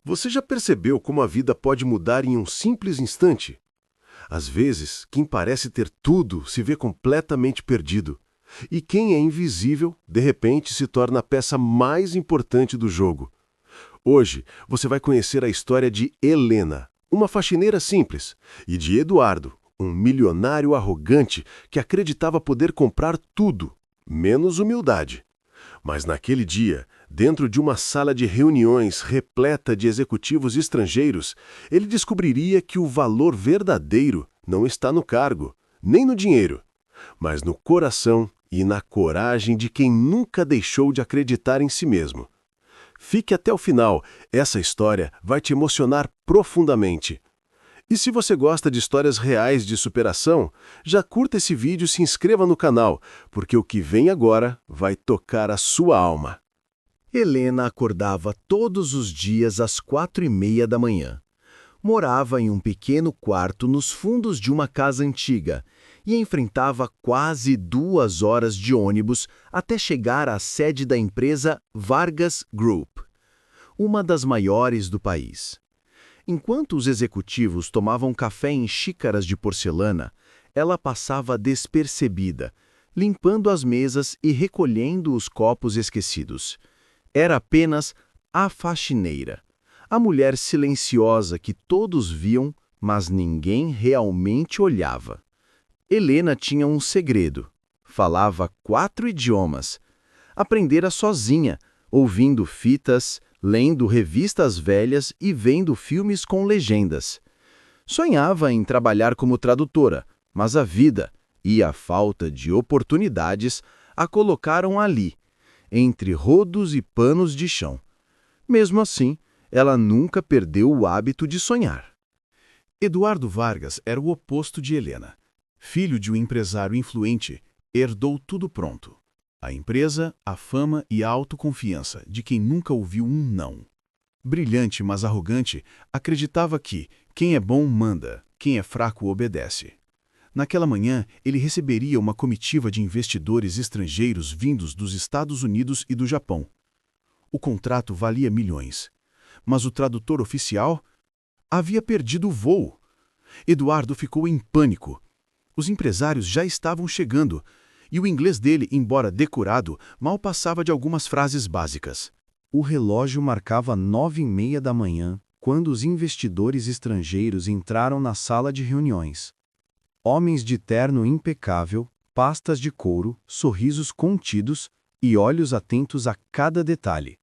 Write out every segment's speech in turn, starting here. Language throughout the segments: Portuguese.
Você já percebeu como a vida pode mudar em um simples instante? Às vezes, quem parece ter tudo se vê completamente perdido. E quem é invisível, de repente, se torna a peça mais importante do jogo. Hoje, você vai conhecer a história de Helena, uma faxineira simples, e de Eduardo, um milionário arrogante que acreditava poder comprar tudo, menos humildade. Mas naquele dia, dentro de uma sala de reuniões repleta de executivos estrangeiros, ele descobriria que o valor verdadeiro não está no cargo, nem no dinheiro, mas no coração e na coragem de quem nunca deixou de acreditar em si mesmo. Fique até o final, essa história vai te emocionar profundamente. E se você gosta de histórias reais de superação, já curta esse vídeo e se inscreva no canal, porque o que vem agora vai tocar a sua alma. Helena acordava todos os dias às 4:30 da manhã. Morava em um pequeno quarto nos fundos de uma casa antiga e enfrentava quase 2 horas de ônibus até chegar à sede da empresa Vargas Group, uma das maiores do país. Enquanto os executivos tomavam café em xícaras de porcelana, ela passava despercebida, limpando as mesas e recolhendo os copos esquecidos. Era apenas a faxineira, a mulher silenciosa que todos viam, mas ninguém realmente olhava. Helena tinha um segredo. Falava 4 idiomas. Aprendera sozinha, ouvindo fitas, lendo revistas velhas e vendo filmes com legendas. Sonhava em trabalhar como tradutora, mas a vida e a falta de oportunidades a colocaram ali, entre rodos e panos de chão. Mesmo assim, ela nunca perdeu o hábito de sonhar. Eduardo Vargas era o oposto de Helena. Filho de um empresário influente, herdou tudo pronto. A empresa, a fama e a autoconfiança de quem nunca ouviu um não. Brilhante, mas arrogante, acreditava que quem é bom manda, quem é fraco obedece. Naquela manhã, ele receberia uma comitiva de investidores estrangeiros vindos dos Estados Unidos e do Japão. O contrato valia milhões. Mas o tradutor oficial havia perdido o voo. Eduardo ficou em pânico. Os empresários já estavam chegando, e o inglês dele, embora decorado, mal passava de algumas frases básicas. O relógio marcava 9:30 da manhã, quando os investidores estrangeiros entraram na sala de reuniões. Homens de terno impecável, pastas de couro, sorrisos contidos e olhos atentos a cada detalhe.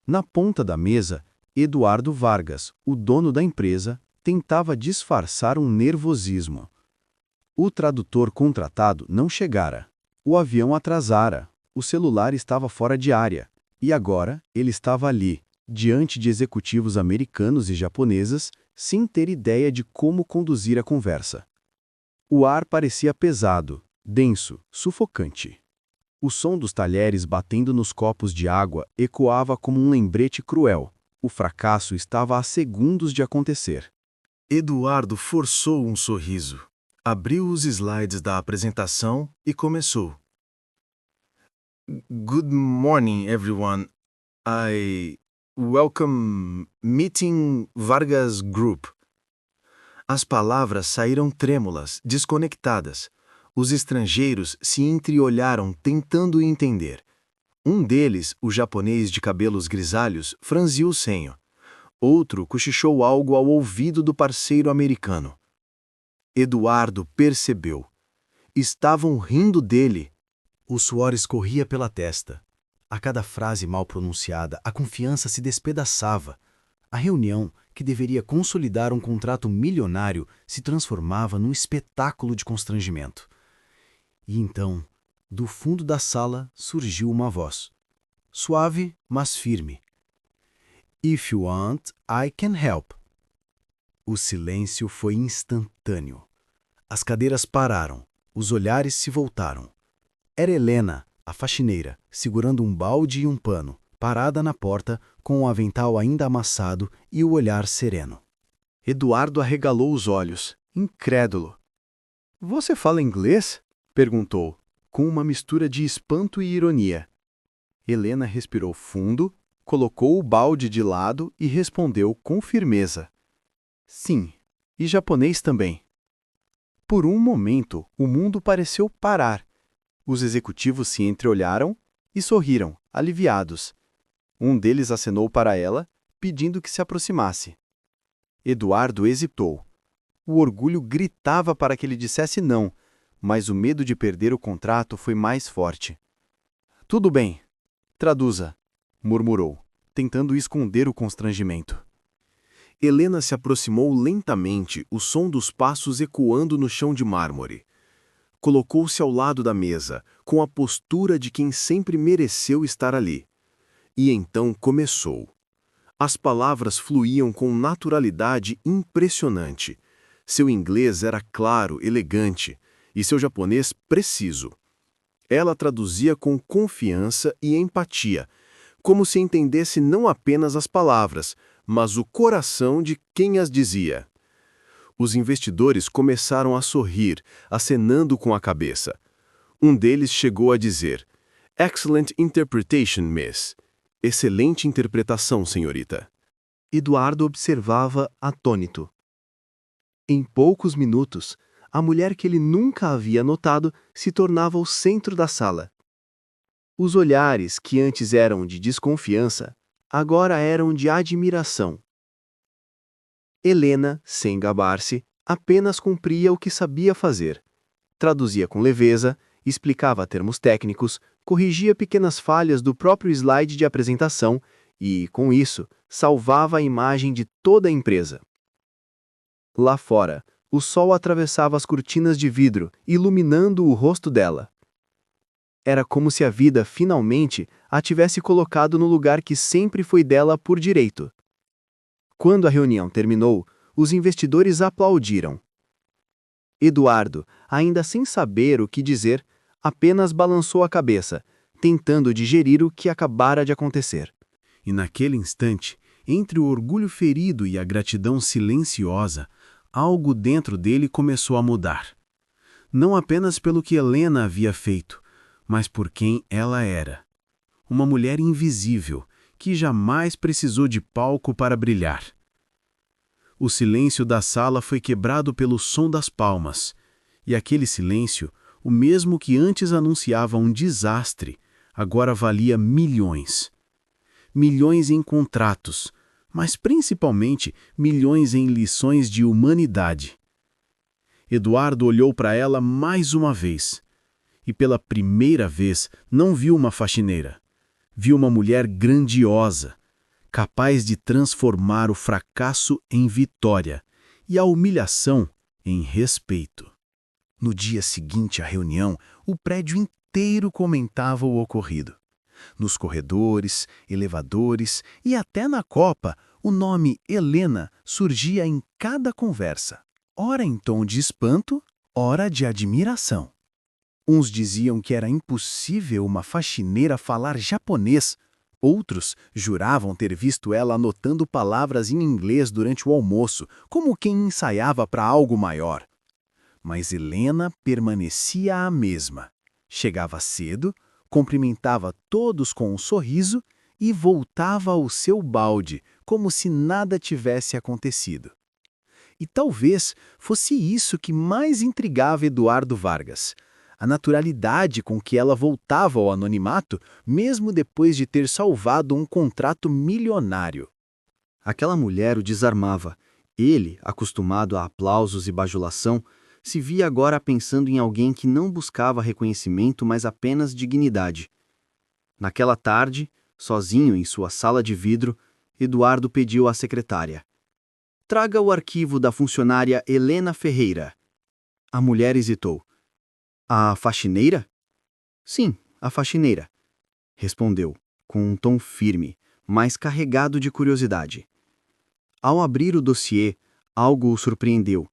Na ponta da mesa, Eduardo Vargas, o dono da empresa, tentava disfarçar um nervosismo. O tradutor contratado não chegara. O avião atrasara. O celular estava fora de área. E agora ele estava ali, diante de executivos americanos e japoneses, sem ter ideia de como conduzir a conversa. O ar parecia pesado, denso, sufocante. O som dos talheres batendo nos copos de água ecoava como um lembrete cruel. O fracasso estava a segundos de acontecer. Eduardo forçou um sorriso, abriu os slides da apresentação e começou. Good morning, everyone. I welcome Meeting Vargas Group. As palavras saíram trêmulas, desconectadas. Os estrangeiros se entreolharam tentando entender. Um deles, o japonês de cabelos grisalhos, franziu o senho. Outro cochichou algo ao ouvido do parceiro americano. Eduardo percebeu. Estavam rindo dele. O suor escorria pela testa. A cada frase mal pronunciada, a confiança se despedaçava. A reunião, que deveria consolidar um contrato milionário, se transformava num espetáculo de constrangimento. E então, do fundo da sala, surgiu uma voz. Suave, mas firme. If you want, I can help. O silêncio foi instantâneo. As cadeiras pararam, os olhares se voltaram. Era Helena, a faxineira, segurando um balde e um pano, parada na porta, com o avental ainda amassado e o olhar sereno. Eduardo arregalou os olhos, incrédulo. "Você fala inglês?" perguntou, com uma mistura de espanto e ironia. Helena respirou fundo, colocou o balde de lado e respondeu com firmeza: Sim, e japonês também. Por um momento, o mundo pareceu parar. Os executivos se entreolharam e sorriram, aliviados. Um deles acenou para ela, pedindo que se aproximasse. Eduardo hesitou. O orgulho gritava para que ele dissesse não, mas o medo de perder o contrato foi mais forte. Tudo bem, traduza, murmurou, tentando esconder o constrangimento. Helena se aproximou lentamente, o som dos passos ecoando no chão de mármore. Colocou-se ao lado da mesa, com a postura de quem sempre mereceu estar ali. E então começou. As palavras fluíam com naturalidade impressionante. Seu inglês era claro, elegante, e seu japonês preciso. Ela traduzia com confiança e empatia, como se entendesse não apenas as palavras, mas o coração de quem as dizia. Os investidores começaram a sorrir, acenando com a cabeça. Um deles chegou a dizer: "Excellent interpretation, miss." Excelente interpretação, senhorita. Eduardo observava atônito. Em poucos minutos, a mulher que ele nunca havia notado se tornava o centro da sala. Os olhares, que antes eram de desconfiança, agora eram de admiração. Helena, sem gabar-se, apenas cumpria o que sabia fazer. Traduzia com leveza, explicava termos técnicos, corrigia pequenas falhas do próprio slide de apresentação e, com isso, salvava a imagem de toda a empresa. Lá fora, o sol atravessava as cortinas de vidro, iluminando o rosto dela. Era como se a vida, finalmente, a tivesse colocado no lugar que sempre foi dela por direito. Quando a reunião terminou, os investidores aplaudiram. Eduardo, ainda sem saber o que dizer, apenas balançou a cabeça, tentando digerir o que acabara de acontecer. E naquele instante, entre o orgulho ferido e a gratidão silenciosa, algo dentro dele começou a mudar. Não apenas pelo que Helena havia feito, mas por quem ela era. Uma mulher invisível, que jamais precisou de palco para brilhar. O silêncio da sala foi quebrado pelo som das palmas, e aquele silêncio, o mesmo que antes anunciava um desastre, agora valia milhões. Milhões em contratos, mas principalmente milhões em lições de humanidade. Eduardo olhou para ela mais uma vez, e pela primeira vez não viu uma faxineira. Viu uma mulher grandiosa, capaz de transformar o fracasso em vitória e a humilhação em respeito. No dia seguinte à reunião, o prédio inteiro comentava o ocorrido. Nos corredores, elevadores e até na copa, o nome Helena surgia em cada conversa, ora em tom de espanto, ora de admiração. Uns diziam que era impossível uma faxineira falar japonês. Outros juravam ter visto ela anotando palavras em inglês durante o almoço, como quem ensaiava para algo maior. Mas Helena permanecia a mesma. Chegava cedo, cumprimentava todos com um sorriso e voltava ao seu balde, como se nada tivesse acontecido. E talvez fosse isso que mais intrigava Eduardo Vargas. A naturalidade com que ela voltava ao anonimato, mesmo depois de ter salvado um contrato milionário. Aquela mulher o desarmava. Ele, acostumado a aplausos e bajulação, se via agora pensando em alguém que não buscava reconhecimento, mas apenas dignidade. Naquela tarde, sozinho em sua sala de vidro, Eduardo pediu à secretária: "Traga o arquivo da funcionária Helena Ferreira." A mulher hesitou. "A faxineira?" "Sim, a faxineira", respondeu, com um tom firme, mas carregado de curiosidade. Ao abrir o dossiê, algo o surpreendeu.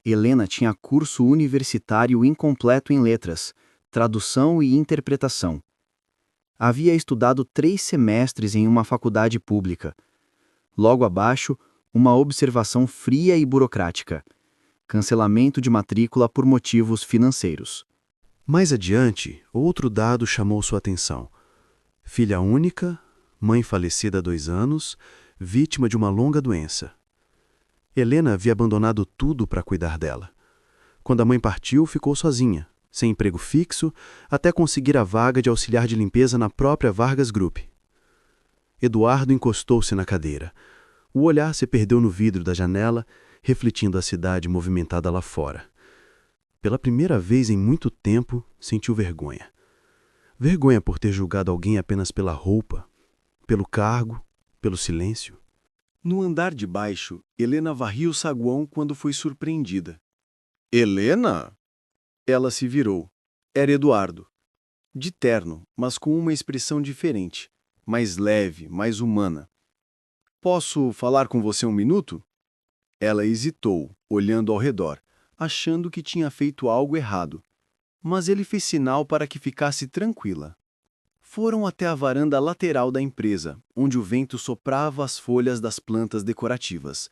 Helena tinha curso universitário incompleto em letras, tradução e interpretação. Havia estudado 3 semestres em uma faculdade pública. Logo abaixo, uma observação fria e burocrática: cancelamento de matrícula por motivos financeiros. Mais adiante, outro dado chamou sua atenção. Filha única, mãe falecida há 2 anos, vítima de uma longa doença. Helena havia abandonado tudo para cuidar dela. Quando a mãe partiu, ficou sozinha, sem emprego fixo, até conseguir a vaga de auxiliar de limpeza na própria Vargas Group. Eduardo encostou-se na cadeira. O olhar se perdeu no vidro da janela, refletindo a cidade movimentada lá fora. Pela primeira vez em muito tempo, sentiu vergonha. Vergonha por ter julgado alguém apenas pela roupa, pelo cargo, pelo silêncio. No andar de baixo, Helena varria o saguão quando foi surpreendida. Helena? Ela se virou. Era Eduardo. De terno, mas com uma expressão diferente, mais leve, mais humana. Posso falar com você um minuto? Ela hesitou, olhando ao redor, achando que tinha feito algo errado. Mas ele fez sinal para que ficasse tranquila. Foram até a varanda lateral da empresa, onde o vento soprava as folhas das plantas decorativas.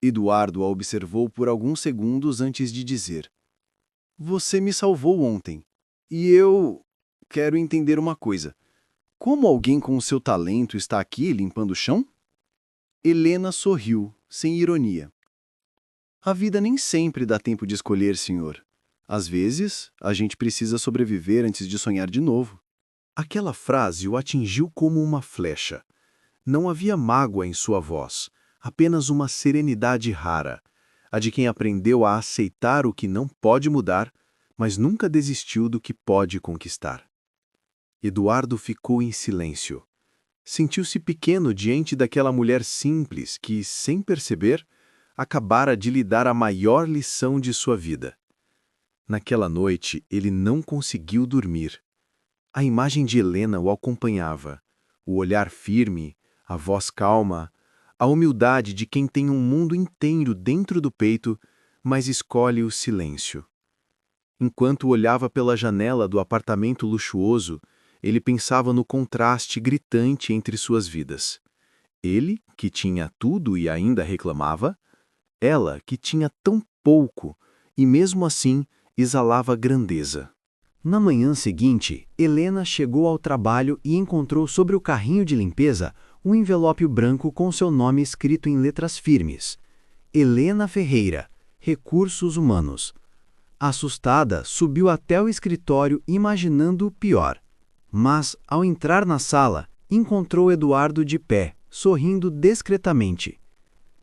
Eduardo a observou por alguns segundos antes de dizer: Você me salvou ontem, e eu quero entender uma coisa. Como alguém com o seu talento está aqui limpando o chão? Helena sorriu, sem ironia. A vida nem sempre dá tempo de escolher, senhor. Às vezes, a gente precisa sobreviver antes de sonhar de novo. Aquela frase o atingiu como uma flecha. Não havia mágoa em sua voz, apenas uma serenidade rara, a de quem aprendeu a aceitar o que não pode mudar, mas nunca desistiu do que pode conquistar. Eduardo ficou em silêncio. Sentiu-se pequeno diante daquela mulher simples que, sem perceber, acabara de lhe dar a maior lição de sua vida. Naquela noite, ele não conseguiu dormir. A imagem de Helena o acompanhava, o olhar firme, a voz calma, a humildade de quem tem um mundo inteiro dentro do peito, mas escolhe o silêncio. Enquanto olhava pela janela do apartamento luxuoso, ele pensava no contraste gritante entre suas vidas. Ele, que tinha tudo e ainda reclamava, ela, que tinha tão pouco e mesmo assim exalava grandeza. Na manhã seguinte, Helena chegou ao trabalho e encontrou sobre o carrinho de limpeza um envelope branco com seu nome escrito em letras firmes: Helena Ferreira, Recursos Humanos. Assustada, subiu até o escritório imaginando o pior. Mas, ao entrar na sala, encontrou Eduardo de pé, sorrindo discretamente.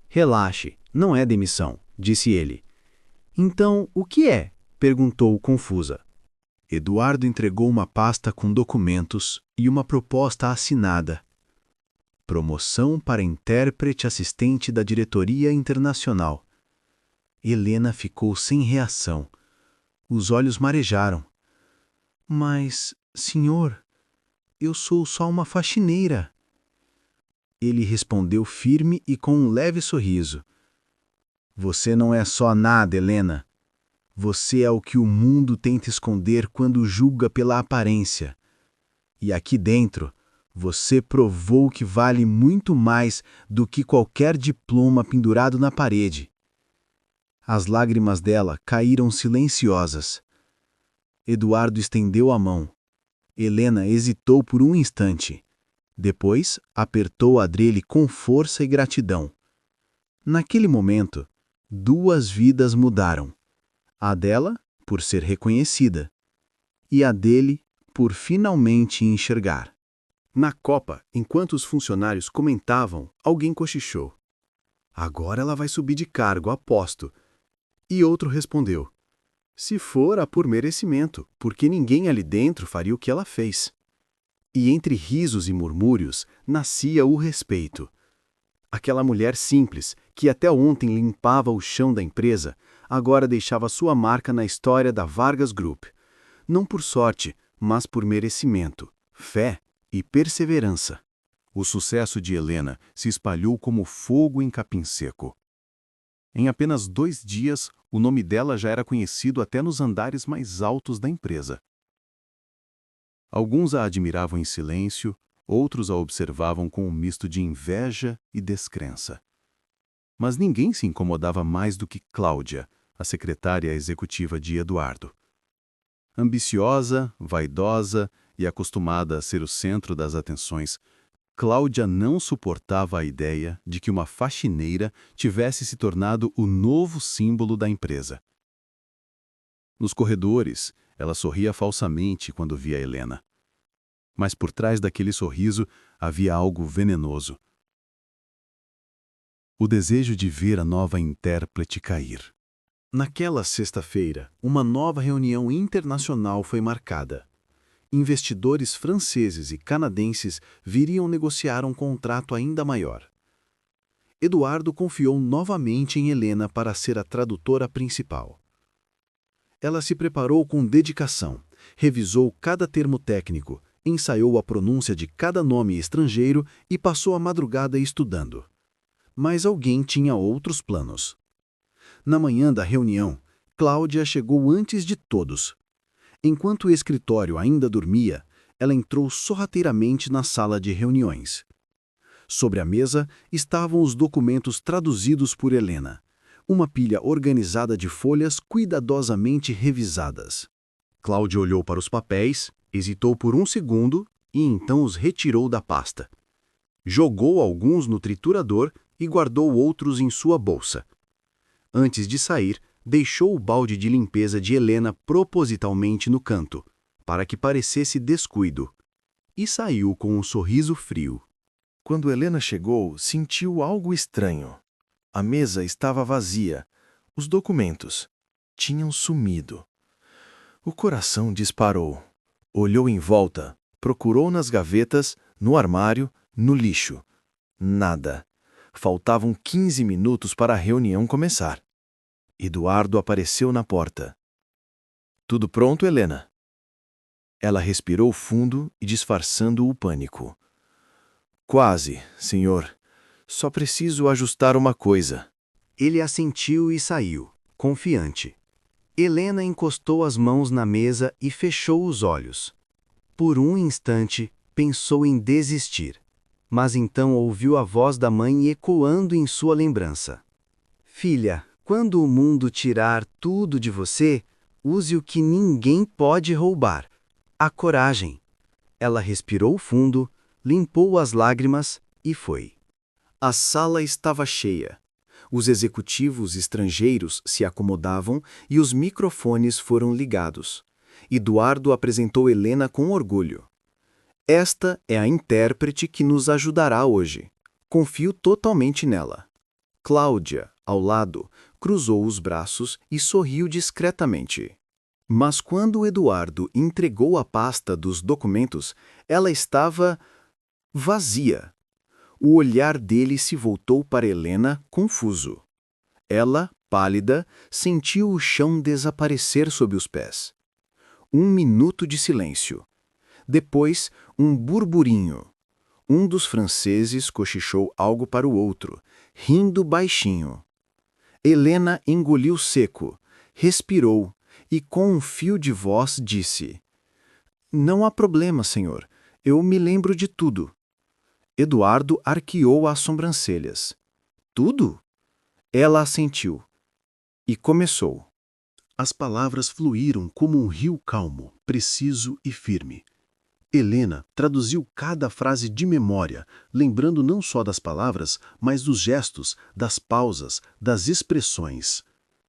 Relaxe, não é demissão, disse ele. Então, o que é? Perguntou confusa. Eduardo entregou uma pasta com documentos e uma proposta assinada. Promoção para intérprete assistente da diretoria internacional. Helena ficou sem reação. Os olhos marejaram. Mas, senhor, eu sou só uma faxineira. Ele respondeu firme e com um leve sorriso. Você não é só nada, Helena. Você é o que o mundo tenta esconder quando julga pela aparência. E aqui dentro, você provou que vale muito mais do que qualquer diploma pendurado na parede. As lágrimas dela caíram silenciosas. Eduardo estendeu a mão. Helena hesitou por um instante. Depois, apertou a dele com força e gratidão. Naquele momento, 2 vidas mudaram. A dela, por ser reconhecida, e a dele, por finalmente enxergar. Na copa, enquanto os funcionários comentavam, alguém cochichou. Agora ela vai subir de cargo, aposto. E outro respondeu. Se for, é por merecimento, porque ninguém ali dentro faria o que ela fez. E entre risos e murmúrios, nascia o respeito. Aquela mulher simples, que até ontem limpava o chão da empresa, agora deixava sua marca na história da Vargas Group. Não por sorte, mas por merecimento, fé e perseverança. O sucesso de Helena se espalhou como fogo em capim seco. Em apenas 2 dias, o nome dela já era conhecido até nos andares mais altos da empresa. Alguns a admiravam em silêncio, outros a observavam com um misto de inveja e descrença. Mas ninguém se incomodava mais do que Cláudia, a secretária executiva de Eduardo. Ambiciosa, vaidosa e acostumada a ser o centro das atenções, Cláudia não suportava a ideia de que uma faxineira tivesse se tornado o novo símbolo da empresa. Nos corredores, ela sorria falsamente quando via Helena. Mas por trás daquele sorriso havia algo venenoso. O desejo de ver a nova intérprete cair. Naquela sexta-feira, uma nova reunião internacional foi marcada. Investidores franceses e canadenses viriam negociar um contrato ainda maior. Eduardo confiou novamente em Helena para ser a tradutora principal. Ela se preparou com dedicação, revisou cada termo técnico, ensaiou a pronúncia de cada nome estrangeiro e passou a madrugada estudando. Mas alguém tinha outros planos. Na manhã da reunião, Cláudia chegou antes de todos. Enquanto o escritório ainda dormia, ela entrou sorrateiramente na sala de reuniões. Sobre a mesa estavam os documentos traduzidos por Helena, uma pilha organizada de folhas cuidadosamente revisadas. Cláudia olhou para os papéis, hesitou por um segundo e então os retirou da pasta. Jogou alguns no triturador e guardou outros em sua bolsa. Antes de sair, deixou o balde de limpeza de Helena propositalmente no canto, para que parecesse descuido, e saiu com um sorriso frio. Quando Helena chegou, sentiu algo estranho. A mesa estava vazia. Os documentos tinham sumido. O coração disparou. Olhou em volta, procurou nas gavetas, no armário, no lixo. Nada. Faltavam 15 minutos para a reunião começar. Eduardo apareceu na porta. Tudo pronto, Helena? Ela respirou fundo e disfarçando o pânico. Quase, senhor. Só preciso ajustar uma coisa. Ele assentiu e saiu, confiante. Helena encostou as mãos na mesa e fechou os olhos. Por um instante, pensou em desistir. Mas então ouviu a voz da mãe ecoando em sua lembrança. Filha, quando o mundo tirar tudo de você, use o que ninguém pode roubar: a coragem. Ela respirou fundo, limpou as lágrimas e foi. A sala estava cheia. Os executivos estrangeiros se acomodavam e os microfones foram ligados. Eduardo apresentou Helena com orgulho. Esta é a intérprete que nos ajudará hoje. Confio totalmente nela. Cláudia, ao lado, cruzou os braços e sorriu discretamente. Mas quando Eduardo entregou a pasta dos documentos, ela estava vazia. O olhar dele se voltou para Helena, confuso. Ela, pálida, sentiu o chão desaparecer sob os pés. 1 minuto de silêncio. Depois, um burburinho. Um dos franceses cochichou algo para o outro, rindo baixinho. Helena engoliu seco, respirou e, com um fio de voz, disse: Não há problema, senhor. Eu me lembro de tudo. Eduardo arqueou as sobrancelhas. Tudo? Ela assentiu. E começou. As palavras fluíram como um rio calmo, preciso e firme. Helena traduziu cada frase de memória, lembrando não só das palavras, mas dos gestos, das pausas, das expressões.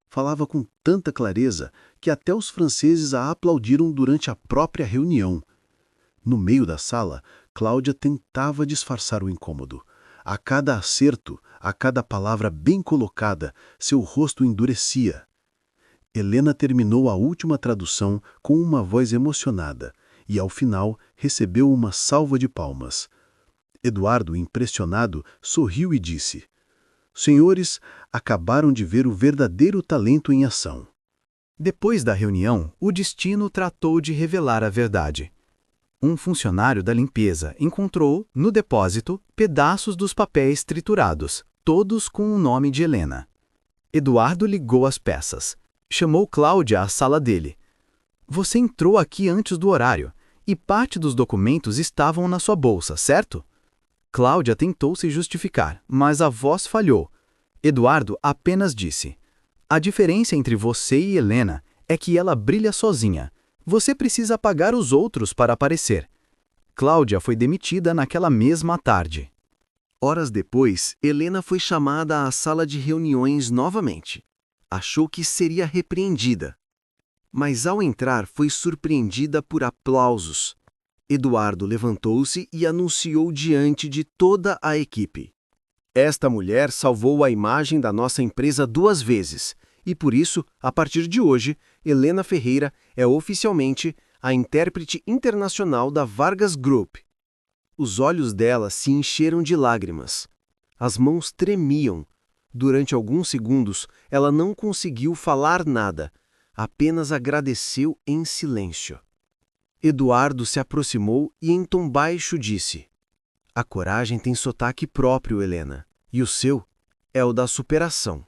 Falava com tanta clareza que até os franceses a aplaudiram durante a própria reunião. No meio da sala, Cláudia tentava disfarçar o incômodo. A cada acerto, a cada palavra bem colocada, seu rosto endurecia. Helena terminou a última tradução com uma voz emocionada e, ao final, recebeu uma salva de palmas. Eduardo, impressionado, sorriu e disse: Senhores, acabaram de ver o verdadeiro talento em ação. Depois da reunião, o destino tratou de revelar a verdade. Um funcionário da limpeza encontrou, no depósito, pedaços dos papéis triturados, todos com o nome de Helena. Eduardo ligou as peças. Chamou Cláudia à sala dele. Você entrou aqui antes do horário, e parte dos documentos estavam na sua bolsa, certo? Cláudia tentou se justificar, mas a voz falhou. Eduardo apenas disse: A diferença entre você e Helena é que ela brilha sozinha. Você precisa apagar os outros para aparecer. Cláudia foi demitida naquela mesma tarde. Horas depois, Helena foi chamada à sala de reuniões novamente. Achou que seria repreendida. Mas ao entrar foi surpreendida por aplausos. Eduardo levantou-se e anunciou diante de toda a equipe: "Esta mulher salvou a imagem da nossa empresa 2 vezes, e por isso, a partir de hoje, Helena Ferreira é oficialmente a intérprete internacional da Vargas Group." Os olhos dela se encheram de lágrimas. As mãos tremiam. Durante alguns segundos, ela não conseguiu falar nada, apenas agradeceu em silêncio. Eduardo se aproximou e em tom baixo disse: "A coragem tem sotaque próprio, Helena, e o seu é o da superação."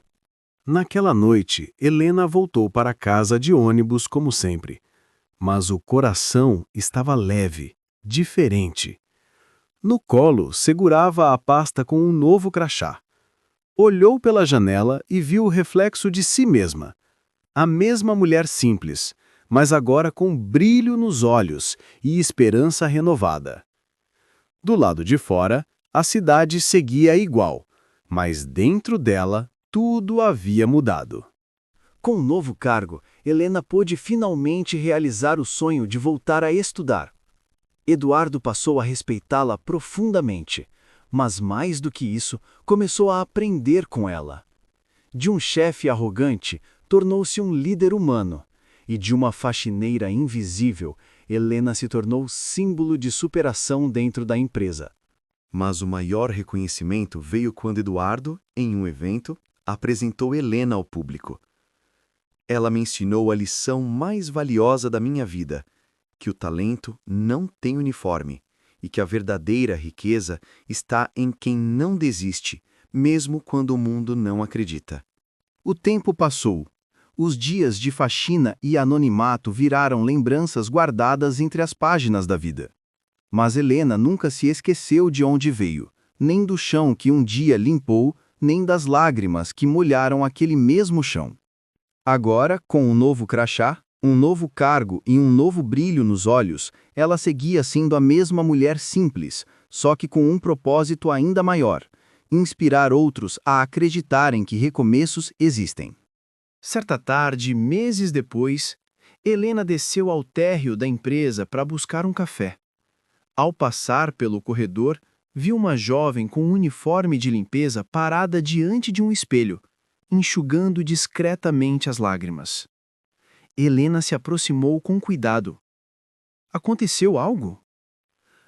Naquela noite, Helena voltou para casa de ônibus como sempre. Mas o coração estava leve, diferente. No colo, segurava a pasta com um novo crachá. Olhou pela janela e viu o reflexo de si mesma. A mesma mulher simples, mas agora com brilho nos olhos e esperança renovada. Do lado de fora, a cidade seguia igual, mas dentro dela tudo havia mudado. Com o novo cargo, Helena pôde finalmente realizar o sonho de voltar a estudar. Eduardo passou a respeitá-la profundamente, mas mais do que isso, começou a aprender com ela. De um chefe arrogante, tornou-se um líder humano, e de uma faxineira invisível, Helena se tornou símbolo de superação dentro da empresa. Mas o maior reconhecimento veio quando Eduardo, em um evento, apresentou Helena ao público. Ela me ensinou a lição mais valiosa da minha vida, que o talento não tem uniforme e que a verdadeira riqueza está em quem não desiste, mesmo quando o mundo não acredita. O tempo passou. Os dias de faxina e anonimato viraram lembranças guardadas entre as páginas da vida. Mas Helena nunca se esqueceu de onde veio, nem do chão que um dia limpou, nem das lágrimas que molharam aquele mesmo chão. Agora, com um novo crachá, um novo cargo e um novo brilho nos olhos, ela seguia sendo a mesma mulher simples, só que com um propósito ainda maior: inspirar outros a acreditarem que recomeços existem. Certa tarde, meses depois, Helena desceu ao térreo da empresa para buscar um café. Ao passar pelo corredor, viu uma jovem com um uniforme de limpeza parada diante de um espelho, enxugando discretamente as lágrimas. Helena se aproximou com cuidado. "Aconteceu algo?"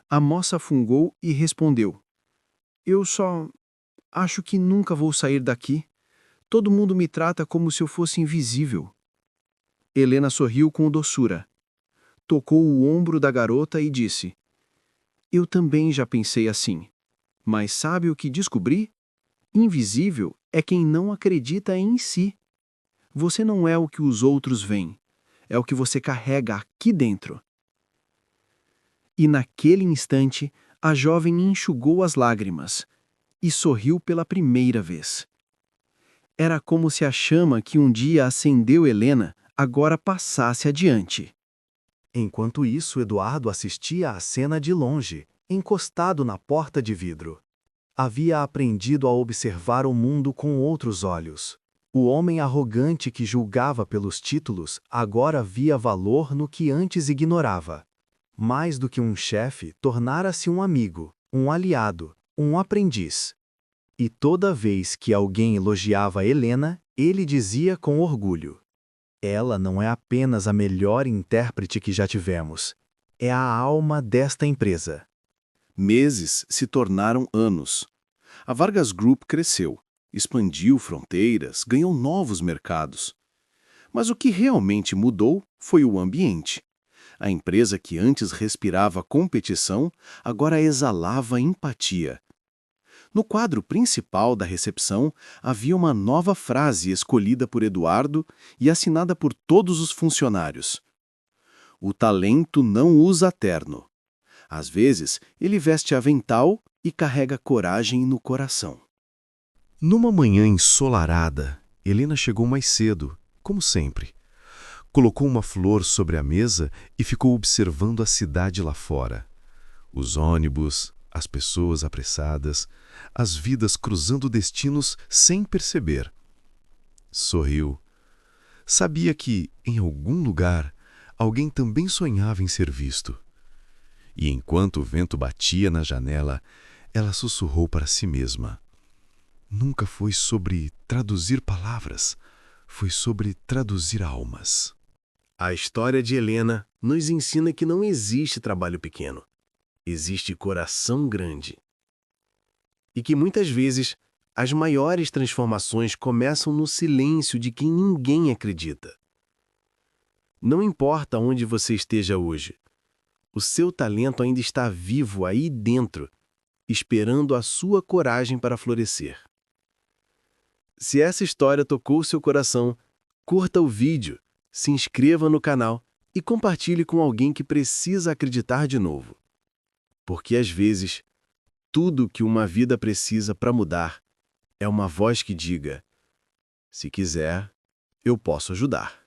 A moça fungou e respondeu: "Eu só acho que nunca vou sair daqui. Todo mundo me trata como se eu fosse invisível." Helena sorriu com doçura. Tocou o ombro da garota e disse: "Eu também já pensei assim. Mas sabe o que descobri? Invisível é quem não acredita em si. Você não é o que os outros veem. É o que você carrega aqui dentro." E naquele instante, a jovem enxugou as lágrimas e sorriu pela primeira vez. Era como se a chama que um dia acendeu Helena agora passasse adiante. Enquanto isso, Eduardo assistia à cena de longe, encostado na porta de vidro. Havia aprendido a observar o mundo com outros olhos. O homem arrogante que julgava pelos títulos agora via valor no que antes ignorava. Mais do que um chefe, tornara-se um amigo, um aliado, um aprendiz. E toda vez que alguém elogiava Helena, ele dizia com orgulho: "Ela não é apenas a melhor intérprete que já tivemos. É a alma desta empresa." Meses se tornaram anos. A Vargas Group cresceu, expandiu fronteiras, ganhou novos mercados. Mas o que realmente mudou foi o ambiente. A empresa que antes respirava competição, agora exalava empatia. No quadro principal da recepção, havia uma nova frase escolhida por Eduardo e assinada por todos os funcionários: "O talento não usa terno. Às vezes, ele veste avental e carrega coragem no coração." Numa manhã ensolarada, Helena chegou mais cedo, como sempre. Colocou uma flor sobre a mesa e ficou observando a cidade lá fora. Os ônibus, as pessoas apressadas, as vidas cruzando destinos sem perceber. Sorriu. Sabia que, em algum lugar, alguém também sonhava em ser visto. E enquanto o vento batia na janela, ela sussurrou para si mesma. Nunca foi sobre traduzir palavras, foi sobre traduzir almas. A história de Helena nos ensina que não existe trabalho pequeno. Existe coração grande. E que muitas vezes as maiores transformações começam no silêncio de quem ninguém acredita. Não importa onde você esteja hoje, o seu talento ainda está vivo aí dentro, esperando a sua coragem para florescer. Se essa história tocou seu coração, curta o vídeo, se inscreva no canal e compartilhe com alguém que precisa acreditar de novo. Porque às vezes, tudo que uma vida precisa para mudar é uma voz que diga: se quiser, eu posso ajudar.